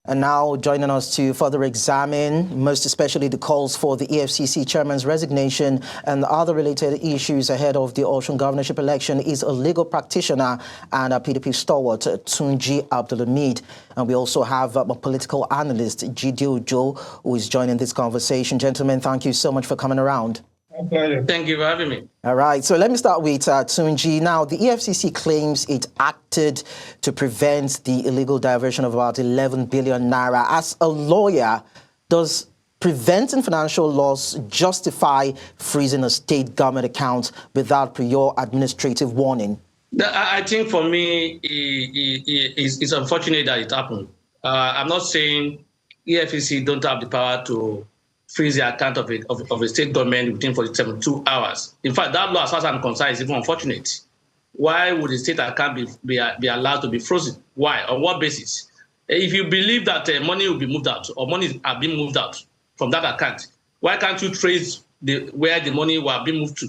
And now joining us to further examine, most especially the calls for the EFCC Chairman's resignation and other related issues ahead of the Osun governorship election, is a legal practitioner and a PDP stalwart, Tunji Abdulhamid. And we also have a political analyst, Jide Ojo, who is joining this conversation. Gentlemen, thank you so much for coming around. Thank you for having me. All right, so let me start with Tunji. Now, the EFCC claims it acted to prevent the illegal diversion of about 11 billion naira. As a lawyer, does preventing financial loss justify freezing a state government account without prior administrative warning? I think for me, it's unfortunate that it happened. I'm not saying EFCC don't have the power to freeze the account of a state government within 72 hours. In fact, that law, as far as I'm concerned, is even unfortunate. Why would the state account be allowed to be frozen? Why? On what basis? If you believe that money will be moved out or money are being moved out from that account, why can't you trace where the money will be moved to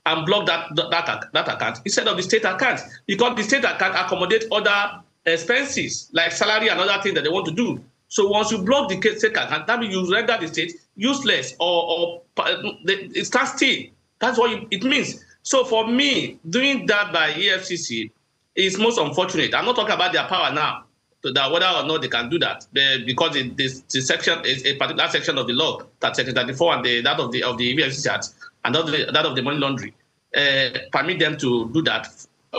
and block that account instead of the state account? Because the state account accommodates other expenses like salary and other things that they want to do. So once you block the state account, that means you render the state useless or it starts still. That's what it means. So for me, doing that by EFCC is most unfortunate. I'm not talking about their power now, that whether or not they can do that, because the section is a particular section of the law, that section 34 and that of the EFCC Act and that of the money laundering, permit them to do that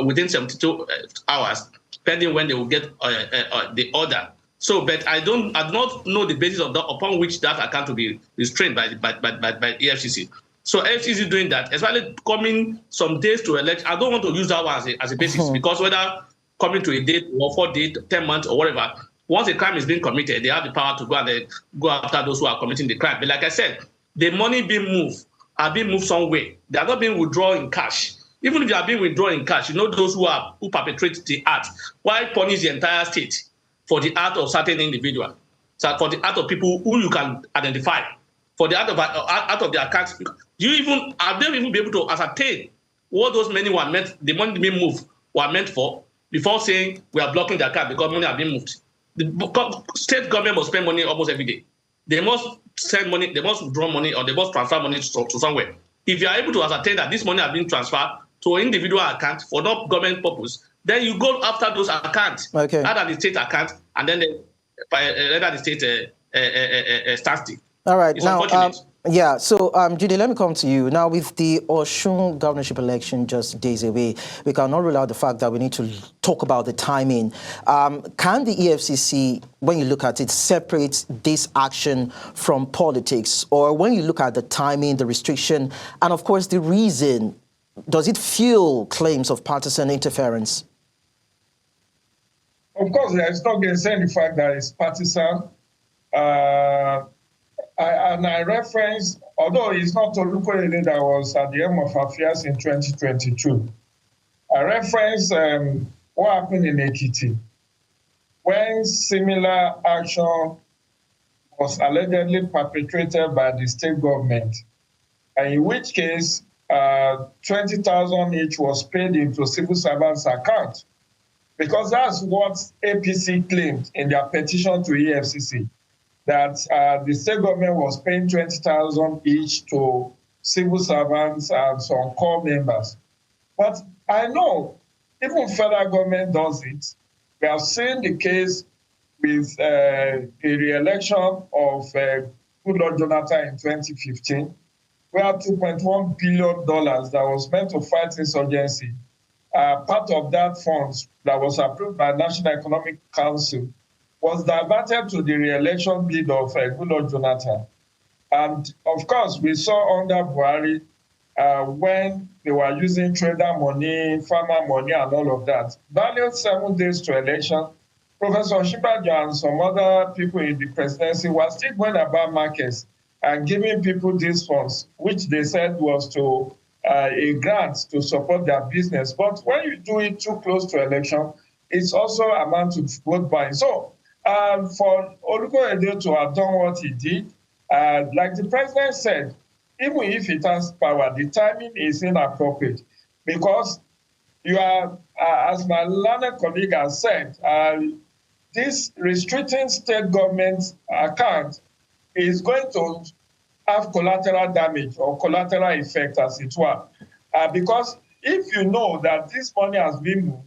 within 72 hours, pending when they will get the order. So, but I do not know the basis of upon which that account will be restrained by EFCC. So EFCC doing that, especially coming some days to elect. I don't want to use that one as a basis because whether coming to a date or 4 days, 10 months or whatever, once a crime is being committed, they have the power to go and go after those who are committing the crime. But like I said, the money being moved are being moved somewhere. They are not being withdrawn in cash. Even if they are being withdrawn in cash, you know those who perpetrate the act. Why punish the entire state for the act of certain individual, so for the act of people who you can identify, for the act of the accounts? Are they even be able to ascertain what those money were meant, the money being moved were meant for, before saying we are blocking the account because money are being moved? The state government must spend money almost every day. They must send money, they must withdraw money, or they must transfer money to somewhere. If you are able to ascertain that this money are being transferred to an individual account for no government purpose, then you go after those accounts, okay, other the state account, and then the state stands still. All right, it's now, unfortunate. So Jide, let me come to you. Now, with the Osun governorship election just days away, we cannot rule out the fact that we need to talk about the timing. Can the EFCC, when you look at it, separate this action from politics? Or when you look at the timing, the restriction, and of course the reason, does it fuel claims of partisan interference? Of course, there's not going to say the fact that it's partisan. I reference, although it's not Olukoyede that was at the helm of affairs in 2022, I reference what happened in Ekiti when similar action was allegedly perpetrated by the state government, and in which case 20,000 each was paid into civil servants' account, because that's what APC claimed in their petition to EFCC, that the state government was paying 20,000 each to civil servants and some core members. But I know even federal government does it. We have seen the case with the re-election of Goodluck Jonathan in 2015, where $2.1 billion that was meant to fight insurgency, part of that funds that was approved by National Economic Council was diverted to the re-election bid of Goodluck Jonathan. And of course, we saw under Buhari when they were using trader money, farmer money, and all of that. Valued 7 days to election, Professor Shibajo and some other people in the presidency were still going about markets and giving people these funds, which they said was to a grant to support their business. But when you do it too close to election, it's also amount to vote buying. So for Olukoyede to have done what he did, like the president said, even if it has power, the timing is inappropriate, because you are, as my learned colleague has said, this restricting state government account is going to have collateral damage or collateral effect, as it were. Because if you know that this money has been moved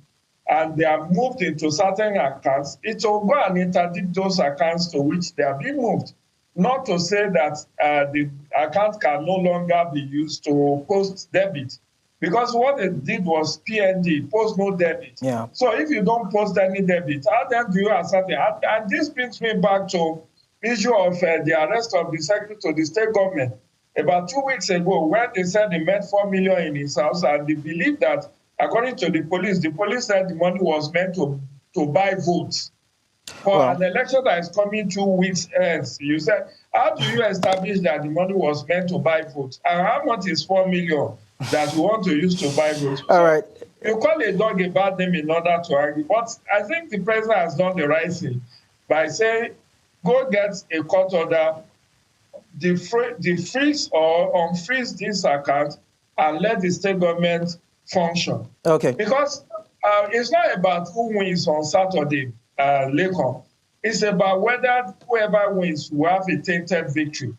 and they are moved into certain accounts, it will go and interdict those accounts to which they are being moved. Not to say that the account can no longer be used to post debit. Because what it did was PND, post no debit. Yeah. So if you don't post any debit, how then do you assert it? And this brings me back to issue of the arrest of the secretary to the state government about 2 weeks ago, when they said they met 4 million in his house, and they believe that, according to the police said the money was meant to buy votes for an election that is coming 2 weeks hence. You said, how do you establish that the money was meant to buy votes? And how much is 4 million that you want to use to buy votes? All right. You call a dog a bad name in order to argue. But I think the president has done the right thing by saying, go get a court order, defreeze or unfreeze this account, and let the state government function. Okay. Because it's not about who wins on Saturday, Lekon. It's about whether whoever wins will have a tainted victory,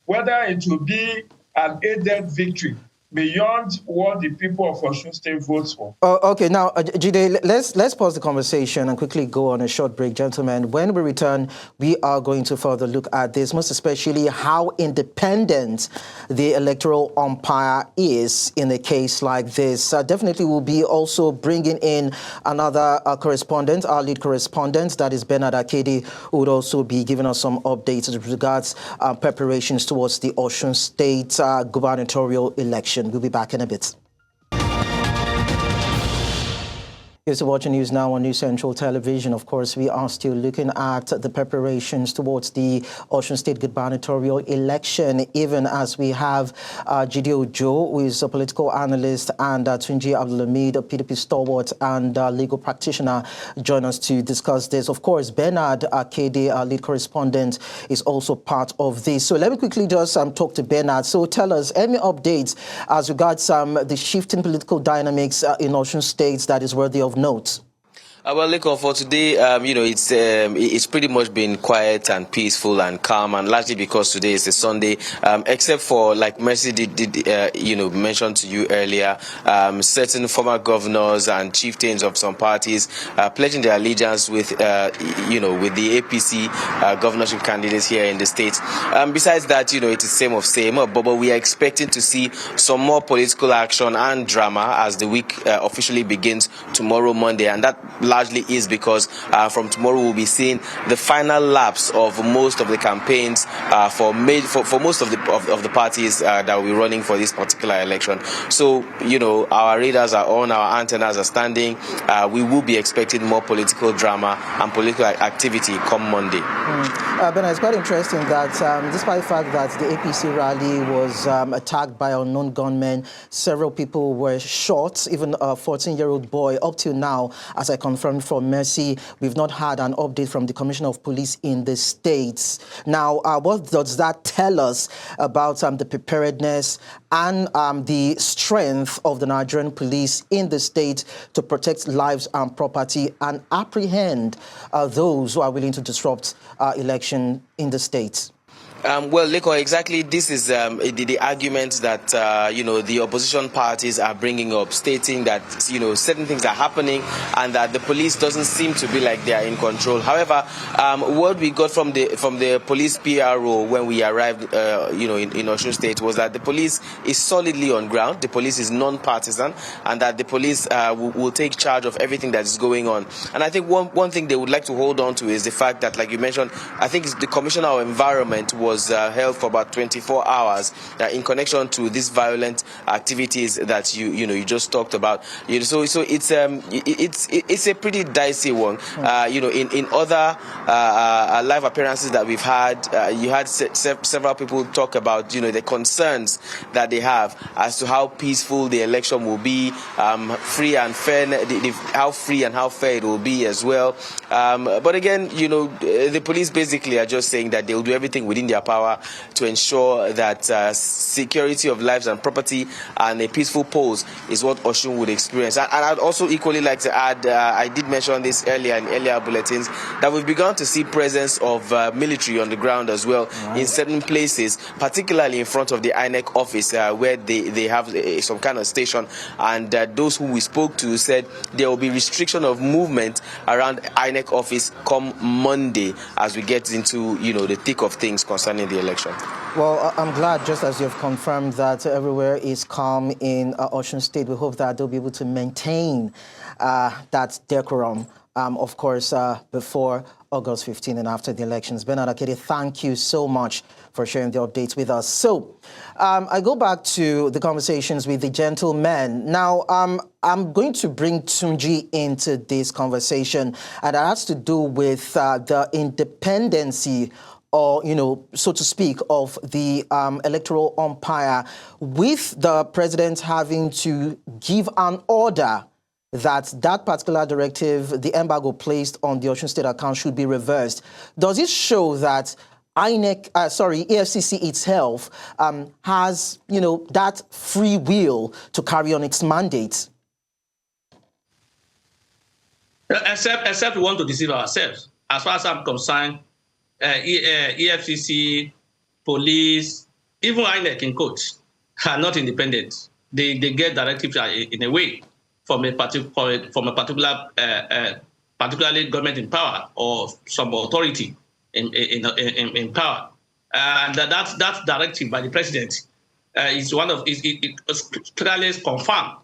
whether it will be an aided victory beyond what the people of Osun State votes for. Okay, now, Jide, let's pause the conversation and quickly go on a short break, gentlemen. When we return, we are going to further look at this, most especially how independent the electoral umpire is in a case like this. Definitely we'll be also bringing in another correspondent, our lead correspondent, that is Bernard Akede, who would also be giving us some updates with regards preparations towards the Osun State gubernatorial election. We'll be back in a bit. You're still watching news now on News Central Television. Of course, we are still looking at the preparations towards the Osun State gubernatorial election, even as we have Jide Ojo, who is a political analyst, and Tunji Abdulhamid, a PDP stalwart and legal practitioner, join us to discuss this. Of course, Bernard Akede, our lead correspondent, is also part of this. So let me quickly just talk to Bernard. So tell us, any updates as regards the shifting political dynamics in Osun State that is worthy of note? Well, Lekon, for today, it's pretty much been quiet and peaceful and calm, and largely because today is a Sunday, except for, like Mercy did mention to you earlier, certain former governors and chieftains of some parties pledging their allegiance with the APC governorship candidates here in the state. Besides that, it is same of same, but we are expecting to see some more political action and drama as the week officially begins tomorrow, Monday, and that largely is because from tomorrow we'll be seeing the final laps of most of the campaigns for most of the parties that will be running for this particular election. So, our radars are on, our antennas are standing. We will be expecting more political drama and political activity come Monday. Ben, it's quite interesting that despite the fact that the APC rally was attacked by unknown gunmen, several people were shot, even a 14-year-old boy. Up till now, as I confirmed from Mercy, we've not had an update from the Commissioner of Police in the States. Now, what does that tell us about the preparedness and the strength of the Nigerian police in the state to protect lives and property and apprehend those who are willing to disrupt election in the state? Well, Lekon, exactly this is the argument that, the opposition parties are bringing up, stating that, certain things are happening and that the police doesn't seem to be like they are in control. However, what we got from the police PRO when we arrived, in Osun State was that the police is solidly on ground, the police is non-partisan, and that the police will take charge of everything that is going on. And I think one thing they would like to hold on to is the fact that, like you mentioned, I think it's the Commissioner of Environment was held for about 24 hours in connection to these violent activities that you just talked about. So it's a pretty dicey one. In other live appearances that we've had, you had several people talk about the concerns that they have as to how peaceful the election will be, free and fair, how free and how fair it will be as well. But again, the police basically are just saying that they will do everything within their their power to ensure that security of lives and property and a peaceful polls is what Osun would experience. And I'd also equally like to add, I did mention this earlier in earlier bulletins, that we've begun to see presence of military on the ground as well in certain places, particularly in front of the INEC office where they have some kind of station. And those who we spoke to said there will be restriction of movement around INEC office come Monday as we get into, the thick of things concerning the election. Well, I'm glad, just as you've confirmed, that everywhere is calm in Osun State. We hope that they'll be able to maintain that decorum, of course, before August 15 and after the elections. Bernard Akede, thank you so much for sharing the updates with us. So I go back to the conversations with the gentlemen. Now, I'm going to bring Tunji into this conversation, and that has to do with the independency, or, so to speak, of the electoral umpire, with the president having to give an order that particular directive, the embargo placed on the Osun State account, should be reversed. Does it show that EFCC itself has, that free will to carry on its mandate? Except we want to deceive ourselves. As far as I'm concerned, EFCC, police, even INEC in quotes, are not independent. They get directives in a way from a particular, particularly government in power or some authority in power, and that directive by the president is one of it clearly confirmed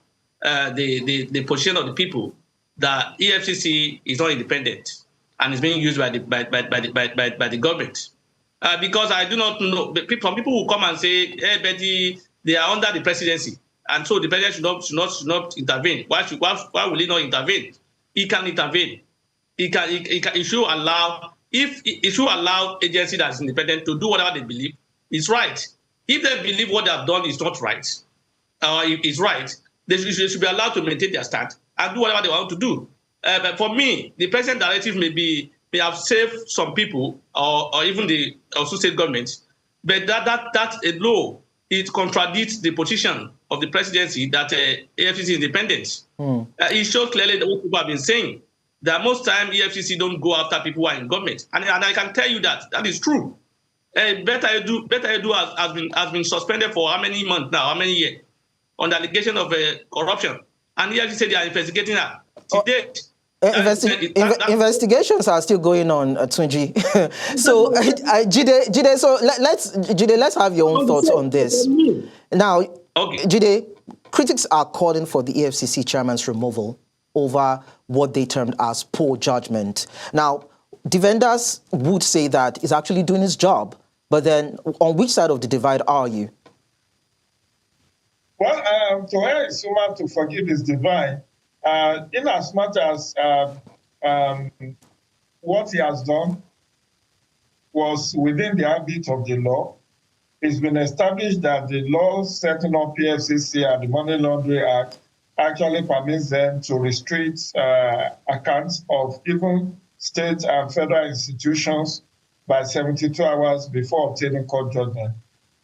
the position of the people that EFCC is not independent and is being used by the government. Because I do not know, some people will come and say, hey, Betty, they are under the presidency, and so the president should not intervene. Why will he not intervene? He can intervene. He should allow, if he should allow agency that is independent to do whatever they believe is right. If they believe what they have done is not right, or is right, they should be allowed to maintain their stand and do whatever they want to do. But for me, the president directive may have saved some people or even the Osun State government, but that alone, it contradicts the position of the presidency that EFCC is independent. It shows clearly what people have been saying, that most time EFCC don't go after people who are in government. And I can tell you that is true. Better Edu has been suspended for how many months now, how many years, on the allegation of corruption. And EFCC said they are investigating her. To date, investigations are still going on, Tunji. So, Jide, let's have your own thoughts on this. Now, okay. Jide, critics are calling for the EFCC chairman's removal over what they termed as poor judgment. Now, defenders would say that he's actually doing his job, but then on which side of the divide are you? Well, to err is human, to forgive is divine. In as much as what he has done was within the ambit of the law, it's been established that the law setting up EFCC and the Money Laundering Act actually permits them to restrict accounts of even state and federal institutions by 72 hours before obtaining court judgment.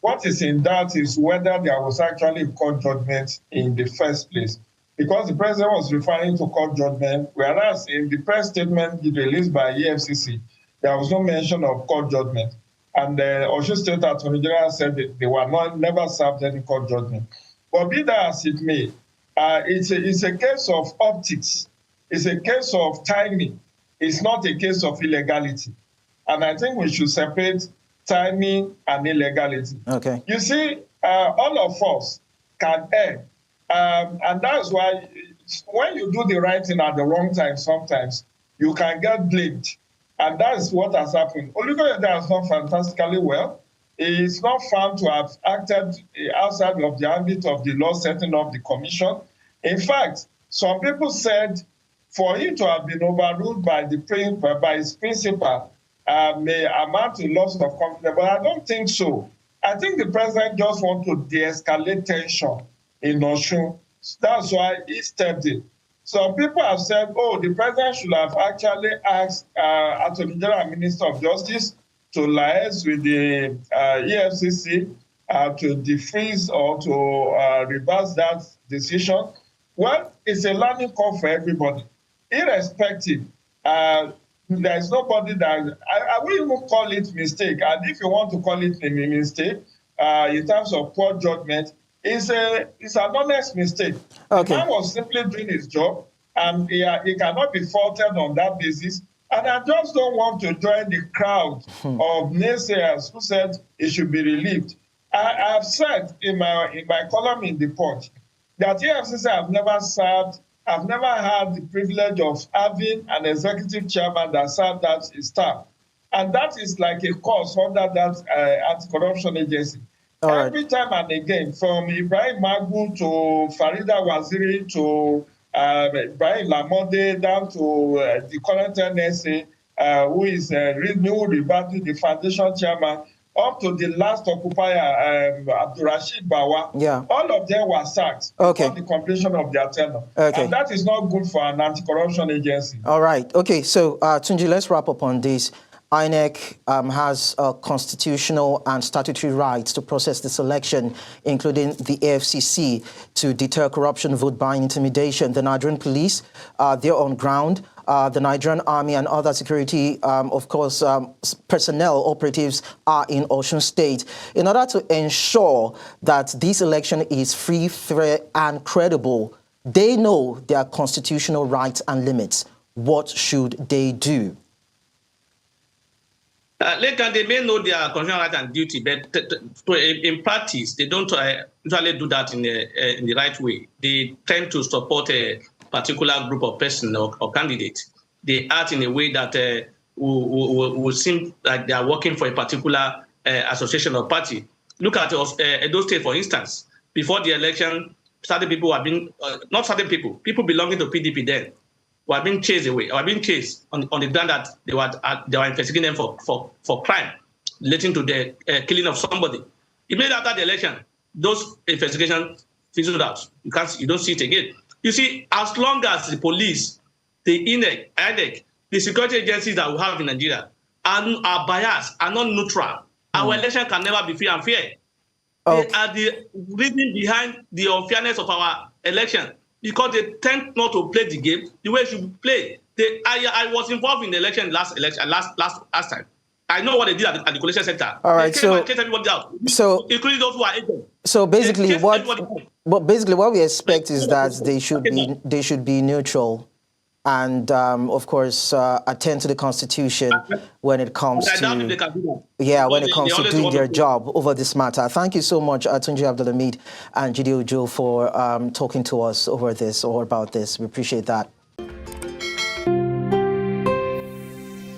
What is in doubt is whether there was actually a court judgment in the first place, because the president was referring to court judgment, whereas in the press statement released by EFCC, there was no mention of court judgment. And the Osun State Attorney General said that they were never served any court judgment. But be that as it may, it's a case of optics. It's a case of timing. It's not a case of illegality. And I think we should separate timing and illegality. Okay. You see, all of us can err. And that's why when you do the right thing at the wrong time, sometimes you can get blamed. And that's what has happened. Olukoyede has done fantastically well. He is not found to have acted outside of the ambit of the law setting up the commission. In fact, some people said for him to have been overruled by his principal may amount to loss of confidence, but I don't think so. I think the president just wants to de-escalate tension in Osun. That's why he stepped in. Some people have said, oh, the president should have actually asked Attorney General and Minister of Justice to liaise with the EFCC to defreeze or to reverse that decision. Well, it's a learning curve for everybody, irrespective. There is nobody that I wouldn't even call it mistake. And if you want to call it a mistake, in terms of poor judgment, it's an honest mistake. Okay. The man was simply doing his job, and he cannot be faulted on that basis. And I just don't want to join the crowd of naysayers who said it should be relieved. I have said in my column in the Punch that EFCC have never served. I've never had the privilege of having an executive chairman that served that his term. And that is like a course under that anti-corruption agency. Every time and again, from Ibrahim Magu to Farida Waziri to Ibrahim Lamode down to the current NSA, who is Renew Rebatu, the foundation chairman, up to the last occupier, Abdurrashid Bawa, all of them were sacked before the completion of their tenure. And that is not good for an anti-corruption agency. All right. Okay, so Tunji, let's wrap up on this. INEC has constitutional and statutory rights to process this election, including the EFCC, to deter corruption, vote buying, intimidation. The Nigerian police, they're on ground. The Nigerian army and other security, of course, personnel operatives are in Osun State. In order to ensure that this election is free, fair, and credible, they know their constitutional rights and limits. What should they do? They may know their constitutional right and duty, but in practice, they don't usually do that in the right way. They tend to support a particular group of person or candidate. They act in a way that will seem like they are working for a particular association or party. Look at Edo State, for instance. Before the election, certain people were being, not certain people belonging to PDP then, were being chased away, or being chased on the ground that they were investigating them for crime relating to the killing of somebody. Immediately after the election, those investigations fizzled out. You don't see it again. You see, as long as the police, the INEC, the security agencies that we have in Nigeria are biased, are not neutral, our election can never be free and fair. They are the reason behind the unfairness of our election, because they tend not to play the game the way it should play. I was involved in the election last time. I know what they did at the collation center. All right, they came and chased everybody out, including those who are agents. So basically, what we expect is that they should be neutral, and of course attend to the Constitution when it comes to doing their job over this matter. Thank you so much, Tunji Abdulhamid and Jide Ojo, for talking to us over this or about this. We appreciate that.